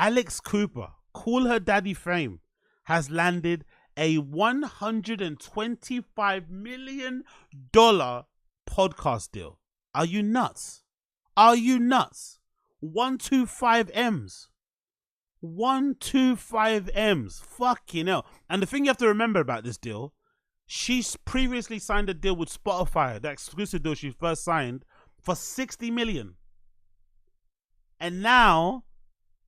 Alex Cooper, Call Her Daddy fame, has landed a $125 million podcast deal. Are you nuts? Are you nuts? 125 M's. 125 M's. Fucking hell. And the thing you have to remember about this deal, she's previously signed a deal with Spotify, the exclusive deal she first signed, for 60 million. And now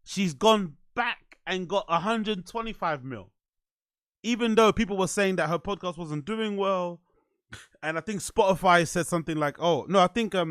she's gone back and got 125 mil. Even though people were saying that her podcast wasn't doing well. And I think Spotify said something like, oh, no, I think, I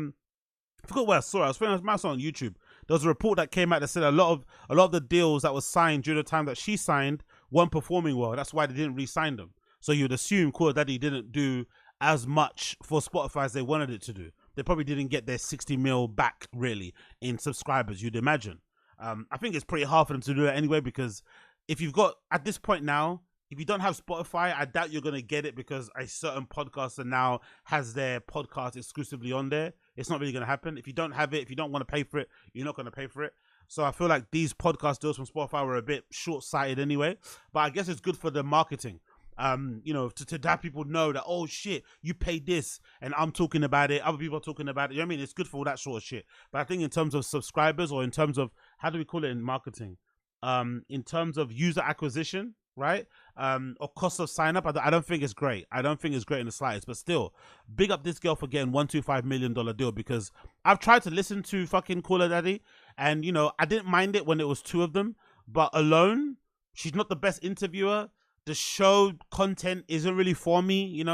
forgot where I saw it. I was thinking I saw it on YouTube. There was a report that came out that said a lot of the deals that were signed during the time that she signed weren't performing well. That's why they didn't re-sign them. So you'd assume Call Her Daddy didn't do as much for Spotify as they wanted it to do. They probably didn't get their 60 mil back, really, in subscribers, you'd imagine. I think it's pretty hard for them to do that anyway, because if you've got, at this point now, if you don't have Spotify, I doubt you're going to get it, because a certain podcaster now has their podcast exclusively on there. It's not really going to happen. If you don't have it, if you don't want to pay for it, you're not going to pay for it. So I feel like these podcast deals from Spotify were a bit short-sighted anyway, but I guess it's good for the marketing. To have people know that, oh shit, you paid this and I'm talking about it, other people are talking about it. You know what I mean? It's good for all that sort of shit. But I think in terms of subscribers, or in terms of, how do we call it in marketing? In terms of user acquisition, right? Or cost of sign up, I don't think it's great. I don't think it's great in the slightest, but still, big up this girl for getting $125 million deal, because I've tried to listen to fucking Call Her Daddy, and I didn't mind it when it was two of them, but alone, she's not the best interviewer. The show content isn't really for me,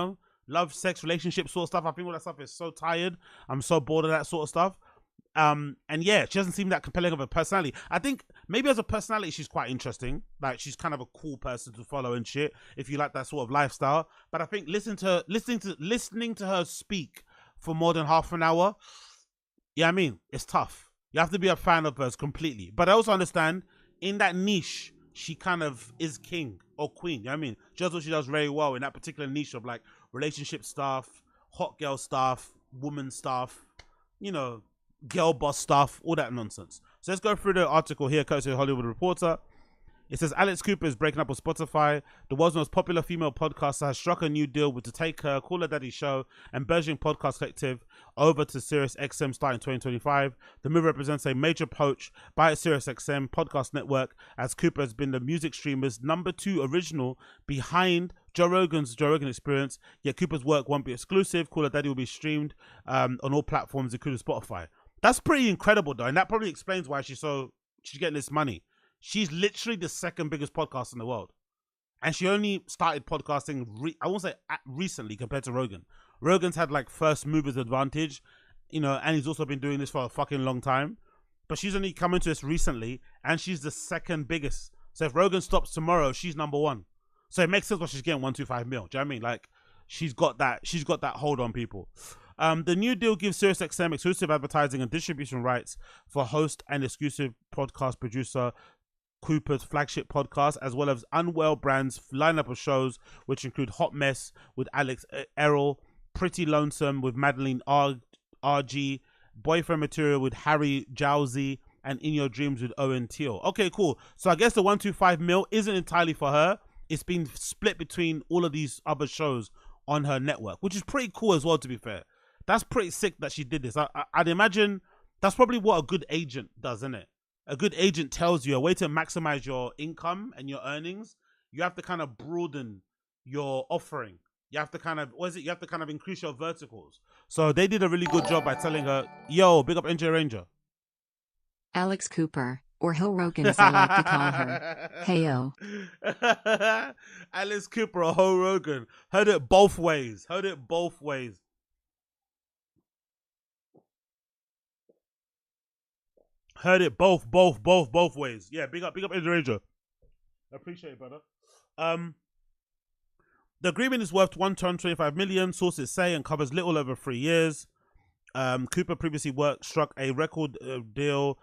love, sex, relationship sort of stuff. I think all that stuff is so tired. I'm so bored of that sort of stuff. And yeah, she doesn't seem that compelling of a personality. I think maybe as a personality, she's quite interesting. Like, she's kind of a cool person to follow and shit, if you like that sort of lifestyle. But I think listening to her speak for more than half an hour, it's tough. You have to be a fan of hers completely. But I also understand, in that niche, she kind of is king or queen. You know what I mean? She does what she does very well in that particular niche of like relationship stuff, hot girl stuff, woman stuff, girl boss stuff, all that nonsense. So let's go through the article here, courtesy of Hollywood Reporter. It says Alex Cooper is breaking up with Spotify. The world's most popular female podcaster has struck a new deal to take her Call Her Daddy show and burgeoning podcast collective over to SiriusXM starting 2025. The move represents a major poach by SiriusXM Podcast Network, as Cooper has been the music streamer's #2 original behind Joe Rogan's Joe Rogan Experience. Yet Cooper's work won't be exclusive. Call Her Daddy will be streamed on all platforms, including Spotify. That's pretty incredible, though, and that probably explains why she's getting this money. She's literally the second biggest podcast in the world. And she only started podcasting, I won't say recently, compared to Rogan. Rogan's had like first movers advantage, and he's also been doing this for a fucking long time. But she's only come into this recently, and she's the second biggest. So if Rogan stops tomorrow, she's #1. So it makes sense why she's getting 125 mil. Do you know what I mean? Like, she's got that hold on people. The new deal gives SiriusXM exclusive advertising and distribution rights for host and exclusive podcast producer Cooper's flagship podcast, as well as Unwell Brand's lineup of shows, which include Hot Mess with Alex Errol, Pretty Lonesome with Madeline RG, Boyfriend Material with Harry Jowsey, and In Your Dreams with Owen Teal. Okay, cool. So I guess the 125 mil isn't entirely for her. It's been split between all of these other shows on her network, which is pretty cool as well, to be fair. That's pretty sick that she did this. I'd imagine that's probably what a good agent does, isn't it? A good agent tells you a way to maximize your income and your earnings. You have to kind of broaden your offering. You have to kind of, you have to kind of increase your verticals. So they did a really good job by telling her, yo, big up NJ Ranger. Alex Cooper, or Ho Rogan as I like to call her. Heyo. Alex Cooper or Ho Rogan. Heard it both ways. Heard it both ways. Heard it both ways. Yeah, big up NJ Ranger. Appreciate it, brother. The agreement is worth $125 million, sources say, and covers little over 3 years. Cooper previously struck a record deal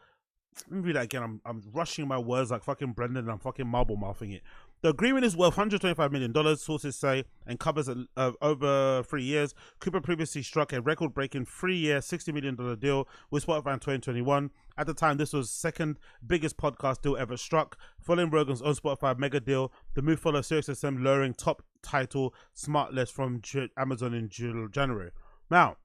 Let me read that again. I'm rushing my words like fucking Brendan and I'm fucking marble mouthing it. The agreement is worth $125 million, sources say, and covers over 3 years. Cooper previously struck a record-breaking 3-year, $60 million deal with Spotify in 2021. At the time, this was second biggest podcast deal ever struck. Following Rogan's own Spotify mega deal, the move follows SiriusXM lowering top title Smart List from Amazon in January. Now,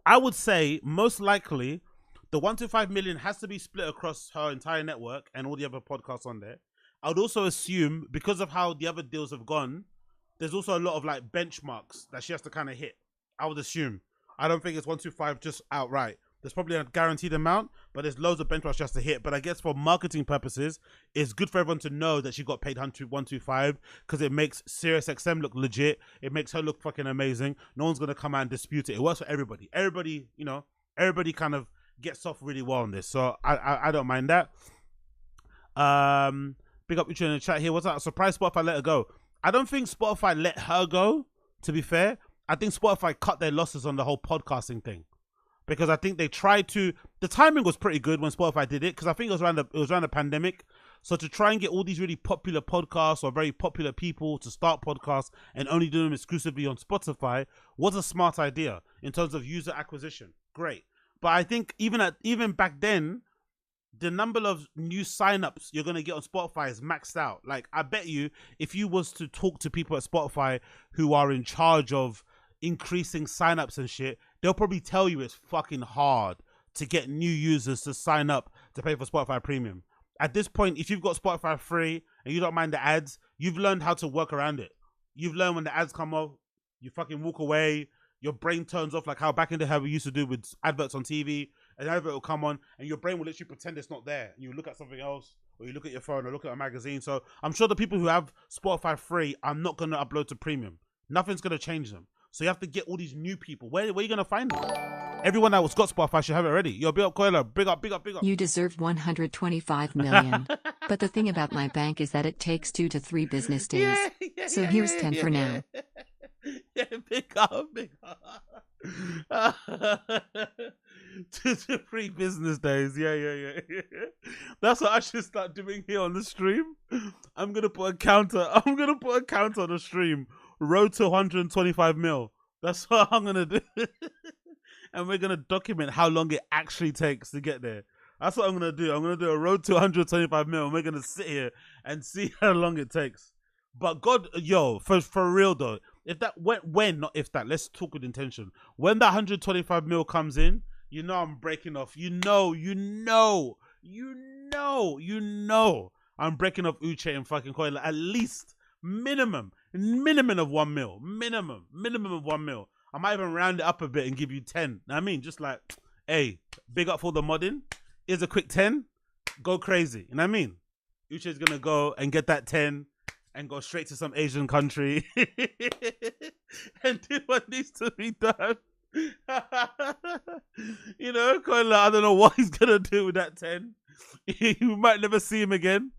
I would say most likely the $125 million has to be split across her entire network and all the other podcasts on there. I would also assume, because of how the other deals have gone, there's also a lot of like benchmarks that she has to kind of hit. I would assume. I don't think it's 125 just outright. There's probably a guaranteed amount, but there's loads of benchmarks she has to hit. But I guess for marketing purposes, it's good for everyone to know that she got paid 125 because it makes SiriusXM look legit. It makes her look fucking amazing. No one's gonna come out and dispute it. It works for everybody. Everybody, you know, everybody kind of gets off really well on this. So I don't mind that. Big up Uche in the chat here. What's that? Surprise Spotify let her go. I don't think Spotify let her go, to be fair. I think Spotify cut their losses on the whole podcasting thing. Because I think they tried to... The timing was pretty good when Spotify did it, because I think it was around the pandemic. So to try and get all these really popular podcasts or very popular people to start podcasts and only do them exclusively on Spotify was a smart idea in terms of user acquisition. Great. But I think even back then, the number of new signups you're going to get on Spotify is maxed out. Like, I bet you if you was to talk to people at Spotify who are in charge of increasing signups and shit, they'll probably tell you it's fucking hard to get new users to sign up to pay for Spotify Premium. At this point, if you've got Spotify free and you don't mind the ads, you've learned how to work around it. You've learned when the ads come off, you fucking walk away, your brain turns off, like how back in the day we used to do with adverts on TV. An advert will come on and your brain will literally pretend it's not there. And you look at something else, or you look at your phone, or look at a magazine. So I'm sure the people who have Spotify free are not going to upload to premium. Nothing's going to change them. So you have to get all these new people. Where are you going to find them? Everyone that was got Spotify should have it already. Yo, big up, Coiler. Big up, big up, big up. You deserve $125 million. But the thing about my bank is that it takes 2 to 3 business days. So here's 10 for now. Yeah, big up, big up. 2 to 3 business days. Yeah. That's what I should start doing here on the stream. I'm gonna put a counter on the stream. Road to 125 mil. That's what I'm gonna do. And we're gonna document how long it actually takes to get there. That's what I'm gonna do. I'm gonna do a road to 125 mil, and we're gonna sit here and see how long it takes. But God, yo, for real though, if that not if that, let's talk with intention. When that 125 mil comes in, you know I'm breaking off. You know, I'm breaking off Uche and fucking Coil at least minimum of 1 mil. Minimum of 1 mil. I might even round it up a bit and give you 10. I mean, just like, hey, big up for the modding. Here's a quick 10. Go crazy. You know what I mean? Uche's gonna go and get that 10 and go straight to some Asian country and do what needs to be done. You know, I don't know what he's gonna do with that 10. You might never see him again.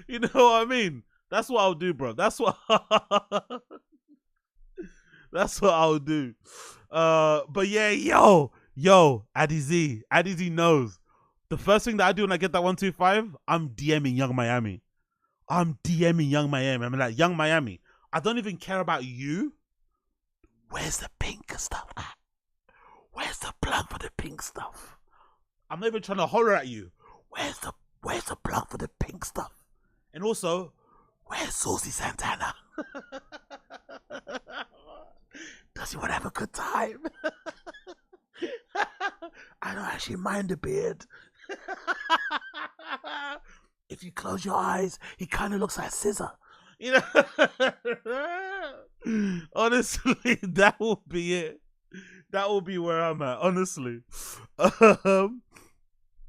You know what I mean? That's what I'll do, bro. That's what I'll do. But yeah, yo, Addy Z knows. The first thing that I do when I get that 125, I'm DMing Young Miami. I'm like, Young Miami, I don't even care about you. Where's the pink stuff at? Where's the plug for the pink stuff? I'm not even trying to holler at you. Where's the plug for the pink stuff? And also, where's Saucy Santana? Does he want to have a good time? I don't actually mind the beard. If you close your eyes, he kind of looks like Scissor. You know? Honestly, that will be it. That will be where I'm at, honestly.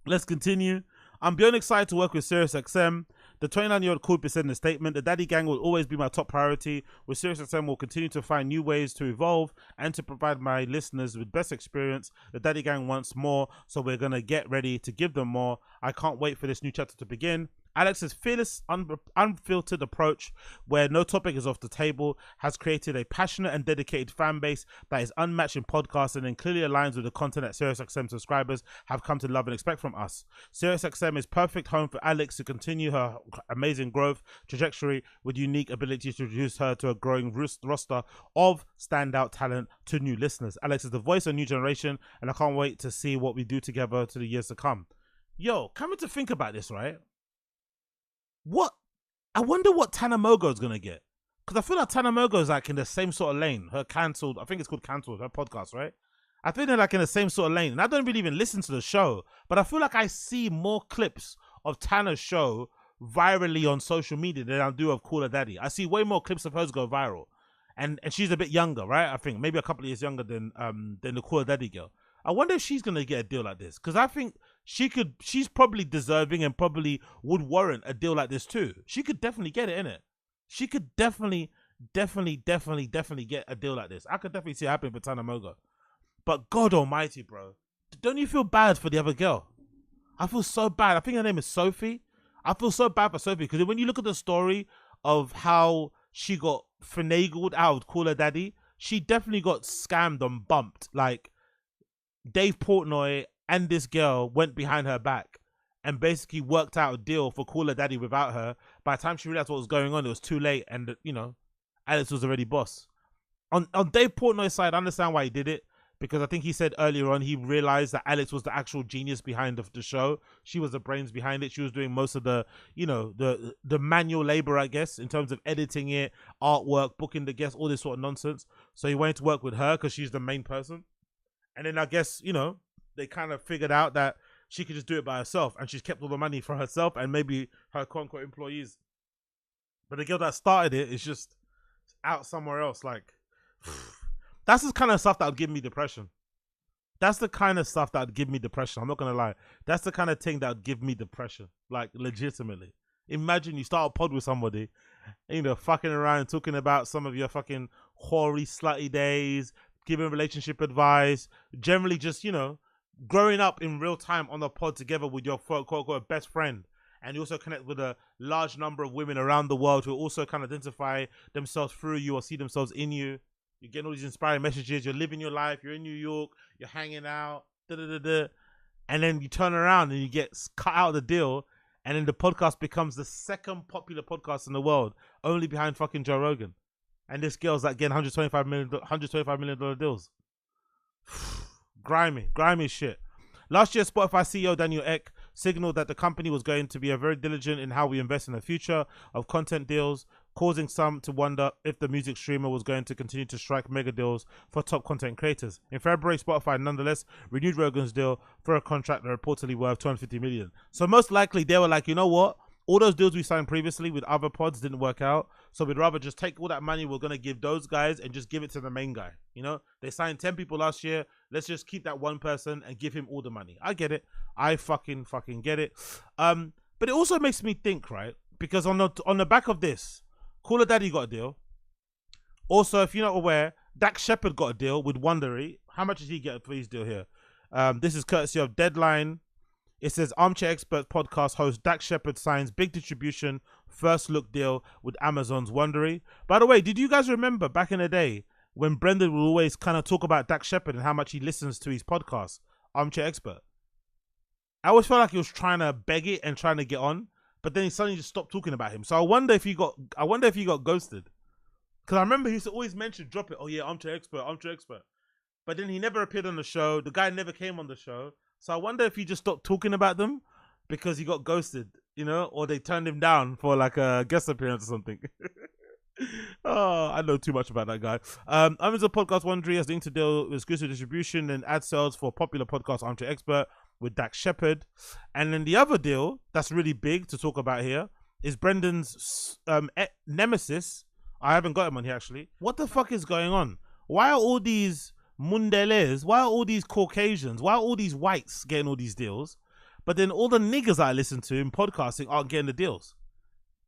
Let's continue. I'm beyond excited to work with SiriusXM. The 29-year-old Coolby said in a statement, the Daddy Gang will always be my top priority. With SiriusXM, we'll continue to find new ways to evolve and to provide my listeners with best experience. The Daddy Gang wants more, so we're going to get ready to give them more. I can't wait for this new chapter to begin. Alex's fearless, unfiltered approach, where no topic is off the table, has created a passionate and dedicated fan base that is unmatched in podcasting and clearly aligns with the content that SiriusXM subscribers have come to love and expect from us. SiriusXM is perfect home for Alex to continue her amazing growth trajectory with unique ability to introduce her to a growing roster of standout talent to new listeners. Alex is the voice of a new generation, and I can't wait to see what we do together to the years to come. Yo, coming to think about this, right? I wonder what Tana Mogo is gonna get, because I feel like Tana Mogo is like in the same sort of lane. Her cancelled, I think it's called Cancelled, her podcast, right? I think they're like in the same sort of lane, and I don't really even listen to the show, but I feel like I see more clips of Tana's show virally on social media than I do of Call Her Daddy. I see way more clips of hers go viral, and she's a bit younger, right? I think maybe a couple of years younger than the Call Her Daddy girl. I wonder if she's gonna get a deal like this, because I think she's probably deserving and probably would warrant a deal like this too. She could definitely get it, innit? She could definitely get a deal like this. I could definitely see it happening for Tana Mogo. But God almighty, bro, don't you feel bad for the other girl? I feel so bad. I think her name is Sophie. I feel so bad for Sophie, because when you look at the story of how she got finagled out of Call Her Daddy, she definitely got scammed and bumped. Like, Dave Portnoy and this girl went behind her back and basically worked out a deal for Call Her Daddy without her. By the time she realized what was going on, it was too late, and Alex was already boss. On Dave Portnoy's side, I understand why he did it, because I think he said earlier on he realized that Alex was the actual genius behind the show. She was the brains behind it. She was doing most of the the manual labor, I guess, in terms of editing it, artwork, booking the guests, all this sort of nonsense. So he wanted to work with her because she's the main person. And then I guess, they kind of figured out that she could just do it by herself, and she's kept all the money for herself and maybe her quote-unquote employees. But the girl that started it is just out somewhere else. Like, that's the kind of stuff that would give me depression. That's the kind of stuff that would give me depression. I'm not going to lie. That's the kind of thing that would give me depression. Like, legitimately. Imagine you start a pod with somebody, fucking around, talking about some of your fucking hoary, slutty days, giving relationship advice, generally just, growing up in real time on the pod together with your quote-unquote best friend. And you also connect with a large number of women around the world who also can identify themselves through you or see themselves in you. You're getting all these inspiring messages. You're living your life. You're in New York. You're hanging out. And then you turn around and you get cut out of the deal. And then the podcast becomes the second popular podcast in the world, only behind fucking Joe Rogan. And this girl's like getting $125 million deals. Grimy shit. Last year, Spotify CEO Daniel Ek signaled that the company was going to be very diligent in how we invest in the future of content deals, causing some to wonder if the music streamer was going to continue to strike mega deals for top content creators. In February, Spotify nonetheless renewed Rogan's deal for a contract that reportedly worth $250 million. So most likely they were like, you know what? All those deals we signed previously with other pods didn't work out, so we'd rather just take all that money we're going to give those guys and just give it to the main guy. They signed 10 people last year. Let's just keep that one person and give him all the money. I get it. I fucking get it. But it also makes me think, right? Because on the back of this, Call Her Daddy got a deal. Also, if you're not aware, Dax Shepard got a deal with Wondery. How much did he get for his deal here? This is courtesy of Deadline. It says Armchair Expert podcast host Dax Shepard signs big distribution first look deal with Amazon's Wondery. By the way, did you guys remember back in the day when Brendan would always kind of talk about Dax Shepard and how much he listens to his podcast, Armchair Expert? I always felt like he was trying to beg it and trying to get on, but then he suddenly just stopped talking about him. So I wonder if he got ghosted. Because I remember he used to always drop it. Oh yeah, Armchair Expert. But then he never appeared on the show. The guy never came on the show. So I wonder if he just stopped talking about them because he got ghosted, or they turned him down for like a guest appearance or something. Oh, I know too much about that guy. Amazon Podcast Wondery has linked to deal with exclusive distribution and ad sales for popular podcast Armchair Expert with Dax Shepard. And then the other deal that's really big to talk about here is Brendan's nemesis. I haven't got him on here actually. What the fuck is going on? Why are all these Mundeles, why are all these Caucasians, why are all these whites getting all these deals, but then all the niggas I listen to in podcasting aren't getting the deals?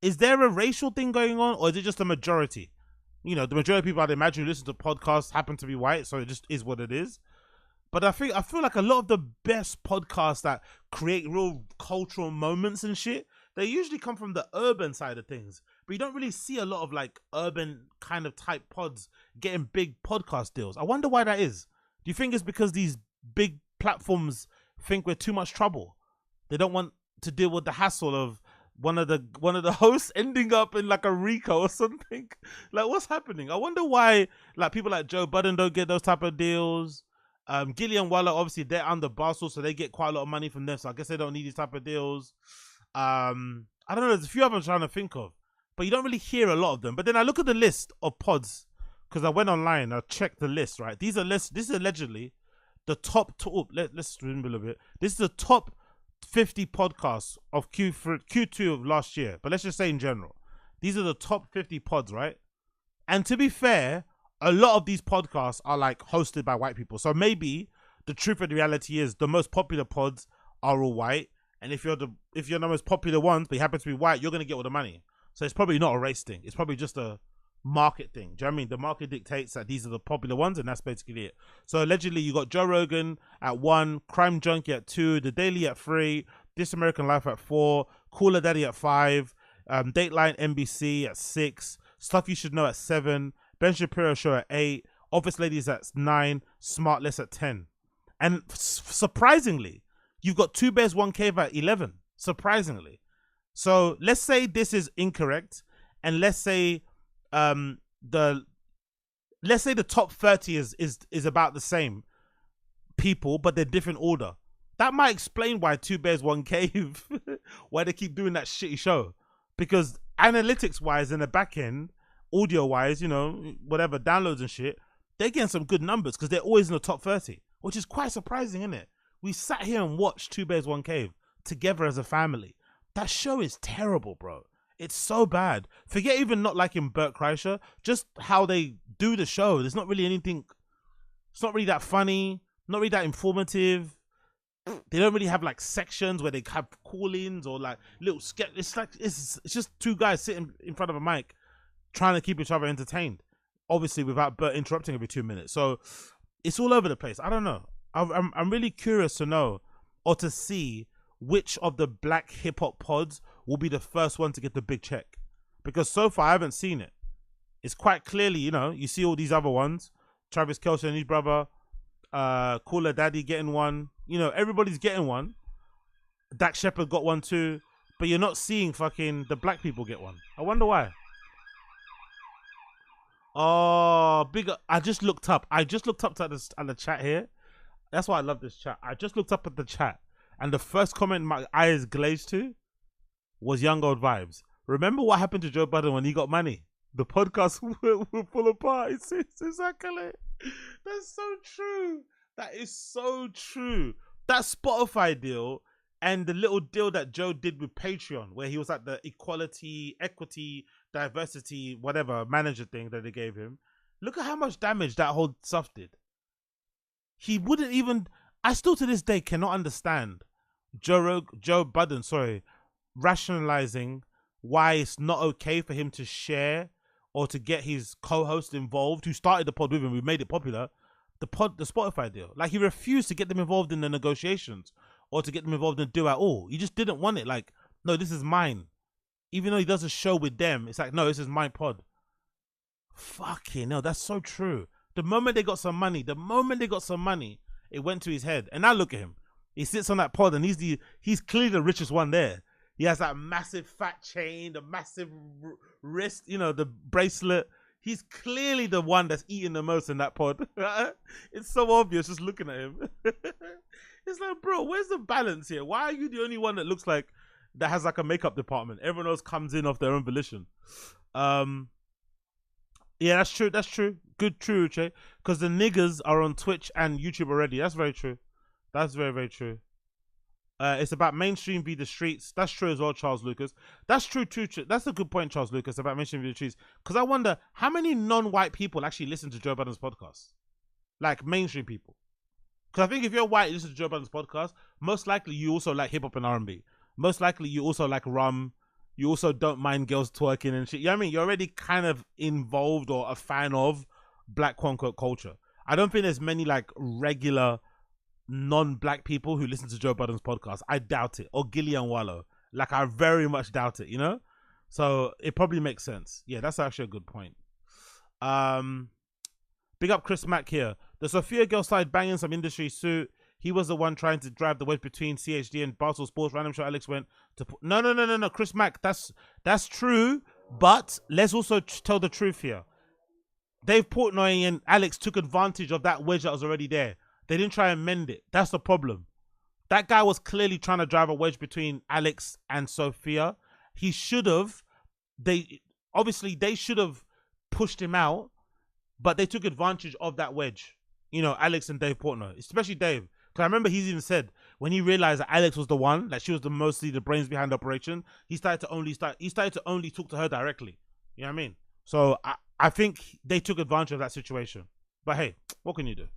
Is there a racial thing going on, or is it just a majority? The majority of people I'd imagine who listen to podcasts happen to be white, so it just is what it is. But I feel like a lot of the best podcasts that create real cultural moments and shit they usually come from the urban side of things, but you don't really see a lot of like urban kind of type pods getting big podcast deals. I wonder why that is. Do you think it's because these big platforms think we're too much trouble? They don't want to deal with the hassle of one of the hosts ending up in like a RICO or something. Like, what's happening? I wonder why like people like Joe Budden don't get those type of deals. Gillian Waller, obviously they're under Barstool, so they get quite a lot of money from them, so I guess they don't need these type of deals. I don't know, there's a few of them I'm trying to think of, but you don't really hear a lot of them. But then I look at the list of pods, because I went online, I checked the list, right? This is allegedly the top let's remember a little bit. This is the top 50 podcasts of Q2 of last year, but let's just say in general, these are the top 50 pods, right? And to be fair, a lot of these podcasts are like hosted by white people, so maybe the truth of the reality is the most popular pods are all white, and if you're the most popular ones but you happen to be white, you're going to get all the money. So it's probably not a race thing, it's probably just a market thing. Do you know what I mean? The market dictates that these are the popular ones, and that's basically it. So allegedly you got Joe Rogan at 1, Crime Junkie at 2, The Daily at 3, This American Life at 4, Cooler Daddy at 5, Dateline NBC at 6, Stuff You Should Know at 7, Ben Shapiro Show at 8, Office Ladies at 9, Smartless at 10. And surprisingly, you've got Two Bears One Cave at 11. Surprisingly. So let's say this is incorrect, and let's say the top 30 is about the same people, but they're different order. That might explain why Two Bears One Cave why they keep doing that shitty show, because analytics wise in the back end, audio wise, you know, whatever, downloads and shit, they're getting some good numbers because they're always in the top 30, which is quite surprising, isn't it? We sat here and watched Two Bears One Cave together as a family. That show is terrible, bro. It's so bad. Forget even not liking Bert Kreischer, just how they do the show. There's not really anything, it's not really that funny, not really that informative. They don't really have like sections where they have call-ins or like little sketch. It's like it's just two guys sitting in front of a mic trying to keep each other entertained, obviously without Bert interrupting every 2 minutes. So it's all over the place. I don't know. I'm really curious to know or to see which of the black hip hop pods will be the first one to get the big check, because so far I haven't seen it. It's quite clearly, you know, you see all these other ones, Travis Kelce and his brother, Cooler Daddy getting one, you know, everybody's getting one. Dak Shepard got one too, but you're not seeing fucking the black people get one. I wonder why. Oh, bigger. I just looked up at the chat here. That's why I love this chat. I just looked up at the chat, and the first comment my eyes glazed to was Young Old Vibes. Remember what happened to Joe Budden when he got money? The podcast will fall apart. It's exactly. That's so true. That is so true. That Spotify deal and the little deal that Joe did with Patreon, where he was like the equality, equity, diversity, whatever manager thing that they gave him. Look at how much damage that whole stuff did. He wouldn't even. I still to this day cannot understand Joe Budden, rationalizing why it's not okay for him to share or to get his co-host involved, who started the pod with him, who made it popular, the Spotify deal. Like, he refused to get them involved in the negotiations or to get them involved in the deal at all. He just didn't want it. Like, no, this is mine. Even though he does a show with them, it's like, no, this is my pod. Fucking hell, that's so true. The moment they got some money, it went to his head. And now look at him. He sits on that pod and he's clearly the richest one there. He has that massive fat chain, the massive wrist, you know, the bracelet. He's clearly the one that's eating the most in that pod. It's so obvious just looking at him. It's like, bro, where's the balance here? Why are you the only one that looks like, that has like a makeup department? Everyone else comes in off their own volition. Yeah, that's true. That's true. Good, true, Che. Because the niggers are on Twitch and YouTube already. That's very true. That's very, very true. It's about mainstream v the streets. That's true as well, Charles Lucas. That's true too. That's a good point, Charles Lucas, about mainstream v the streets. Because I wonder how many non-white people actually listen to Joe Budden's podcast, like mainstream people. Because I think if you're white, you listen to Joe Budden's podcast, most likely you also like hip hop and R&B. Most likely you also like rum. You also don't mind girls twerking and shit. You know what I mean? You're already kind of involved or a fan of black quote-unquote culture. I don't think there's many like regular non-black people who listen to Joe Budden's podcast. I doubt it. Or Gillian Wallow. Like, I very much doubt it, you know? So it probably makes sense. Yeah, that's actually a good point. Big up Chris Mack here. The Sophia girl started banging some industry suit. He was the one trying to drive the wedge between CHD and Barstool Sports. Random show Alex went to put... No, Chris Mack. That's true, but let's also tell the truth here. Dave Portnoy and Alex took advantage of that wedge that was already there. They didn't try and mend it. That's the problem. That guy was clearly trying to drive a wedge between Alex and Sophia. He should have. They should have pushed him out, but they took advantage of that wedge. You know, Alex and Dave Portnoy, especially Dave. Because I remember he's even said when he realized that Alex was the one, that she was mostly the brains behind the operation, he started to only talk to her directly. You know what I mean? So I think they took advantage of that situation. But hey, what can you do?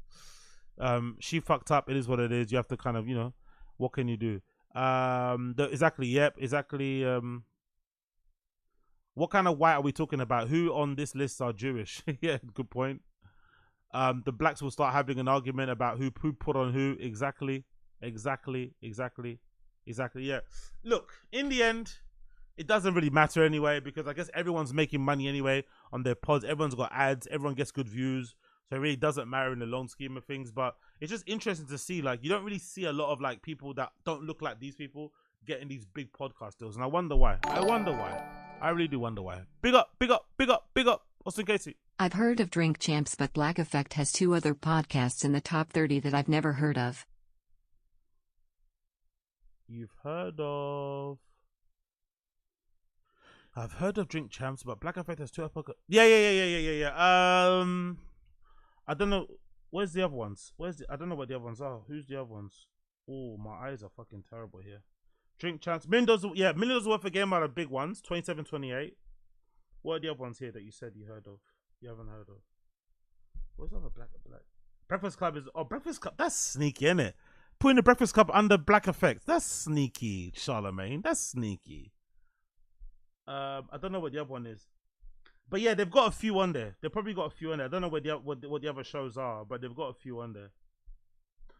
She fucked up. It is what it is. You have to kind of, you know, what can you do? Exactly. What kind of white are we talking about? Who on this list are Jewish? Yeah, good point. The blacks will start having an argument about who put on who. Exactly. Yeah. Look, in the end, it doesn't really matter anyway, because I guess everyone's making money anyway on their pods. Everyone's got ads. Everyone gets good views. So it really doesn't matter in the long scheme of things. But it's just interesting to see, like, you don't really see a lot of like people that don't look like these people getting these big podcast deals. And I wonder why. I really do wonder why. Big up. Austin Casey. I've heard of Drink Champs, but Black Effect has 2 other podcasts in the top 30 that I've never heard of. I've heard of Drink Champs, but Black Effect has 2 other podcasts. Yeah. I don't know. Where's the other ones? I don't know what the other ones are. Who's the other ones? Oh, my eyes are fucking terrible here. Drink Champs. $1 million worth of game are the big ones. 27, 28. What are the other ones here that you said you heard of? You haven't heard of? What's the other black? Breakfast Club is... Oh, Breakfast Club. That's sneaky, isn't it? Putting the Breakfast Club under Black Effect. That's sneaky, Charlemagne. That's sneaky. I don't know what the other one is. But yeah, they've got a few on there. They've probably got a few on there. I don't know what the other shows are, but they've got a few on there.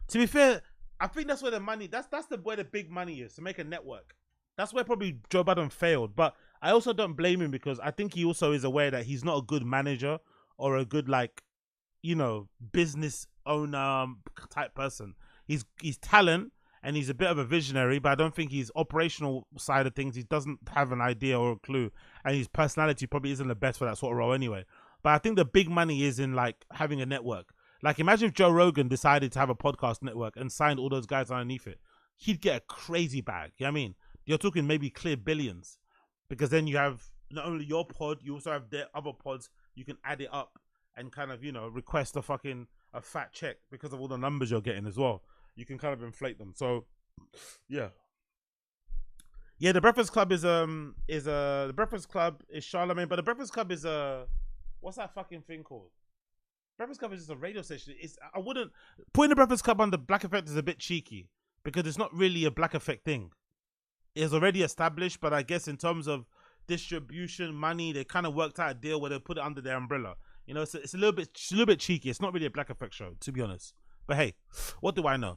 To be fair, I think that's where the money... That's where the big money is, to make a network. That's where probably Joe Biden failed. But I also don't blame him, because I think he also is aware that he's not a good manager or a good, like, you know, business owner type person. He's talent and he's a bit of a visionary, but I don't think his operational side of things, he doesn't have an idea or a clue. And his personality probably isn't the best for that sort of role anyway. But I think the big money is in, like, having a network. Like, imagine if Joe Rogan decided to have a podcast network and signed all those guys underneath it. He'd get a crazy bag. You know what I mean? You're talking maybe clear billions, because then you have not only your pod, you also have their other pods. You can add it up and kind of, you know, request a fat check because of all the numbers you're getting as well. You can kind of inflate them. So, yeah. Yeah, the Breakfast Club is the Breakfast Club is Charlemagne, but the Breakfast Club is what's that fucking thing called? Breakfast Club is just a radio station. I wouldn't putting the Breakfast Club under Black Effect is a bit cheeky, because it's not really a Black Effect thing. It's already established, but I guess in terms of distribution, money, they kind of worked out a deal where they put it under their umbrella. You know, it's a little bit cheeky. It's not really a Black Effect show, to be honest. But hey, what do I know?